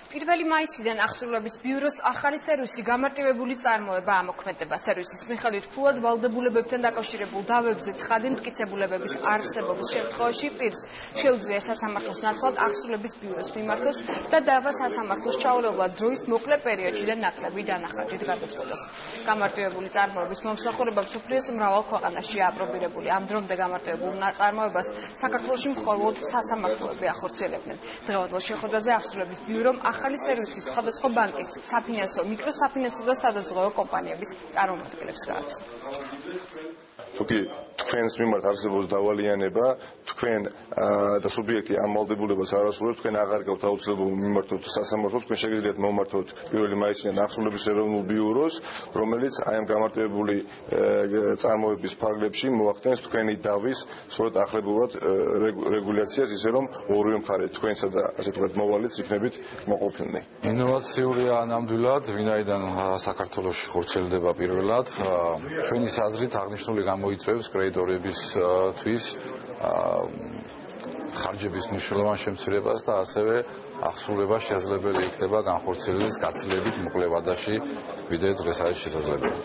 პირველი მაისიდან აღსრულების ბიუროს ახალი სერვისი გამარტივებული წარმოება ამოქმედება. სერვისის მიხედვით ფულად ვალდებულებებთან დაკავშირებულ დავებზე ცხადი მტკიცებულებების არსებობის შემთხვევაში პირს შეუძლია სასამართლოს ნაცვლად აღსრულების ბიუროს მიმართოს და დავა სასამართლოს ჩაურევლად დროის მოკლე პერიოდში და ნაკლები დანახარჯით გადაწყვეტოს. გამარტივებული წარმოების მომსახურება მსოფლიოს მრავალ ქვეყანაშია აპრობირებული. ამ დრომდე გამარტივებულ ნაწარმოებას საქართველოში მხოლოდ სასამართლოები ახორციელებდნენ. დღევანდელ შეხვედრაზე აღსრულების ბიურომ ახალი სერვისის სხვადასხვა ბანკის, საფინანსო, მიკროსაფინანსო და სადაზღვევო კომპანიების წარმომადგენლებს გააცნო. თქვენს მიმართ არსებობს დავალიანება, თქვენ და სუბიექტი ამ ვალდებულებას არ ასრულებს, თქვენ აღარ გაქვთ აუცილებლობა მიმართოთ სასამართლოს, თქვენ შეგიძლიათ მომართოთ 1 მაისიდან აღსრულების ეროვნულ ბიუროს, რომელიც აი ამ გამარტივებული წარმოების ფარგლებში მოახდენს თქვენი დავის სწორედ ახლებურად რეგულაციას, ისე რომ ორივე მხარე თქვენსა და ასე ვთქვათ მოვალეც იქნებით მოყოფილნი. ინოვაციურია ნამდვილად, ვინაიდან საქართველოში ხორციელდება პირველად, ჩვენი აზრით აღნიშნული გამოიწვევს კრედიტორებისთვის ხარჯების მნიშვნელოვან შემცირებას და ასევე აღსრულება შესაძლებელი იქნება განხორციელების გაცილებით მოკლე ვადაში, ვიდრე დღეს არის შესაძლებელი.